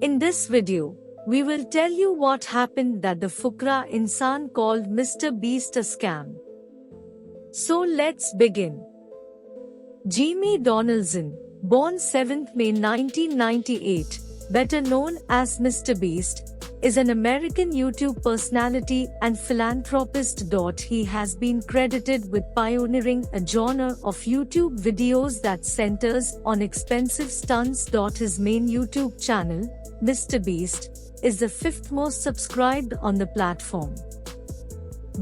In this video, we will tell you what happened that the Fukra Insaan called MrBeast a scam. So let's begin. Jimmy Donaldson, born 7th May 1998, better known as MrBeast, is an American YouTube personality and philanthropist. He has been credited with pioneering a genre of YouTube videos that centers on expensive stunts. His main YouTube channel, MrBeast, is the 5th most subscribed on the platform.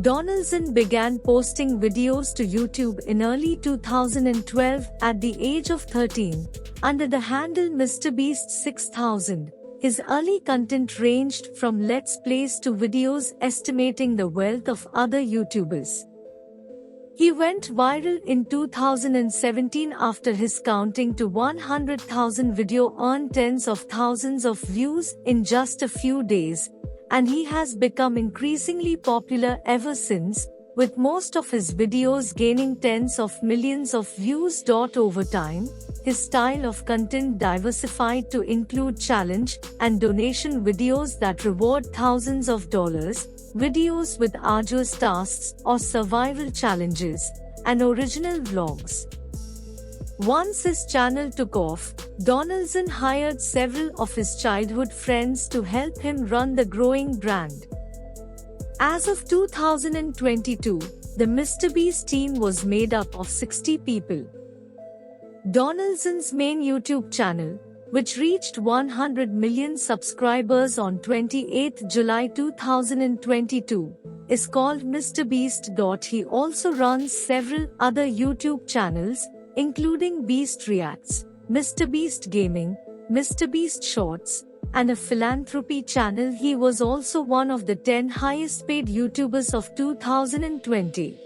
Donaldson began posting videos to YouTube in early 2012 at the age of 13, under the handle MrBeast6000. His early content ranged from Let's Plays to videos estimating the wealth of other YouTubers. He went viral in 2017 after his counting to 100,000 video earned tens of thousands of views in just a few days, and he has become increasingly popular ever since, with most of his videos gaining tens of millions of views. Over time, his style of content diversified to include challenge and donation videos that reward thousands of dollars, videos with arduous tasks or survival challenges, and original vlogs. Once his channel took off, Donaldson hired several of his childhood friends to help him run the growing brand. As of 2022, the MrBeast team was made up of 60 people. Donaldson's main YouTube channel, which reached 100 million subscribers on 28 July 2022, is called MrBeast. He also runs several other YouTube channels, including Beast Reacts, MrBeast Gaming, MrBeast Shorts, and a philanthropy channel. He was also one of the 10 highest paid YouTubers of 2020.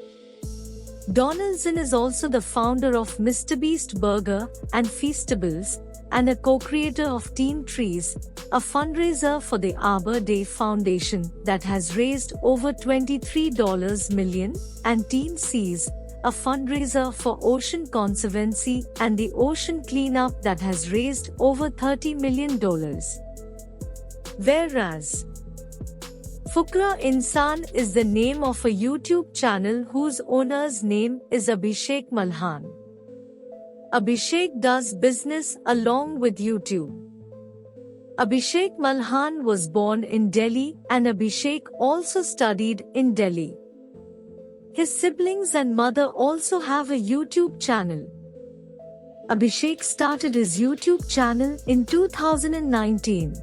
Donaldson is also the founder of MrBeast Burger and Feastables, and a co-creator of Teen Trees, a fundraiser for the Arbor Day Foundation that has raised over $23 million, and Teen Seas, a fundraiser for ocean conservancy and the ocean cleanup that has raised over $30 million. Whereas Fukra Insaan is the name of a YouTube channel whose owner's name is Abhishek Malhan. Abhishek does business along with YouTube. Abhishek Malhan was born in Delhi, and Abhishek also studied in Delhi. His siblings and mother also have a YouTube channel. Abhishek started his YouTube channel in 2019.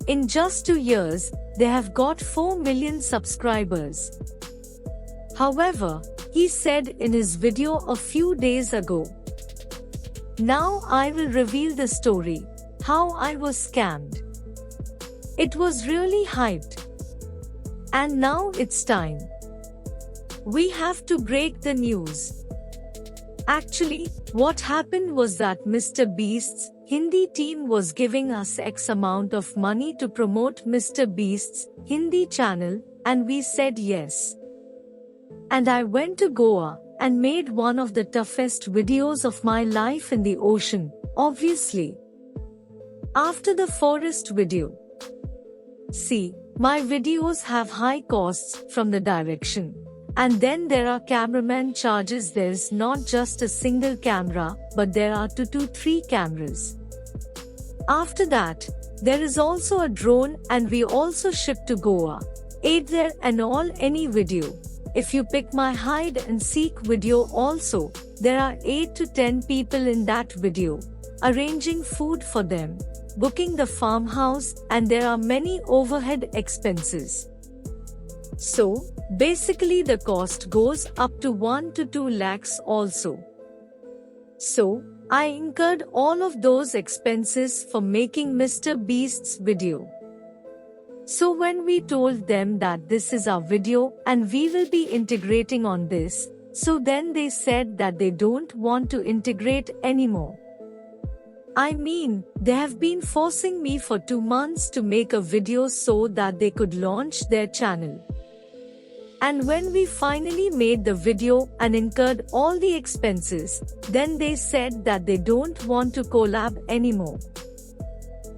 In just 2 years, they have got 4 million subscribers. However, he said in his video a few days ago, "Now I will reveal the story, how I was scammed. It was really hyped. And now it's time. We have to break the news." Actually, what happened was that MrBeast's Hindi team was giving us X amount of money to promote MrBeast's Hindi channel, and we said yes. And I went to Goa and made one of the toughest videos of my life in the ocean, obviously. After the forest video. See, my videos have high costs from the direction. And then there are cameraman charges. There's not just a single camera, but there are 2 to 3 cameras. After that, there is also a drone, and we also ship to Goa, ate there and all. Any video. If you pick my hide and seek video also, there are 8 to 10 people in that video, arranging food for them, booking the farmhouse, and there are many overhead expenses. So, basically the cost goes up to 1 to 2 lakhs also. So, I incurred all of those expenses for making MrBeast's video. So when we told them that this is our video and we will be integrating on this, so then they said that they don't want to integrate anymore. I mean, they have been forcing me for 2 months to make a video so that they could launch their channel. And when we finally made the video and incurred all the expenses, then they said that they don't want to collab anymore.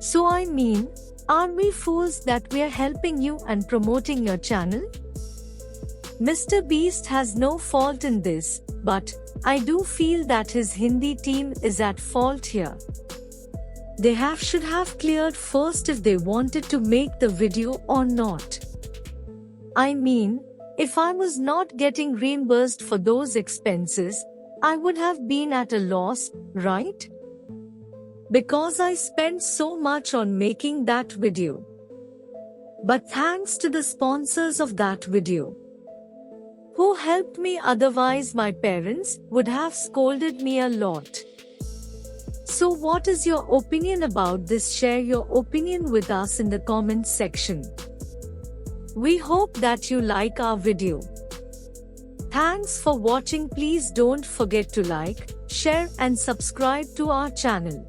So I mean, are we fools that we're helping you and promoting your channel? MrBeast has no fault in this, but I do feel that his Hindi team is at fault here. They should have cleared first if they wanted to make the video or not. I mean, if I was not getting reimbursed for those expenses, I would have been at a loss, right? Because I spent so much on making that video. But thanks to the sponsors of that video, who helped me, otherwise my parents would have scolded me a lot. So what is your opinion about this? Share your opinion with us in the comments section. We hope that you like our video. Thanks for watching. Please don't forget to like, share and subscribe to our channel.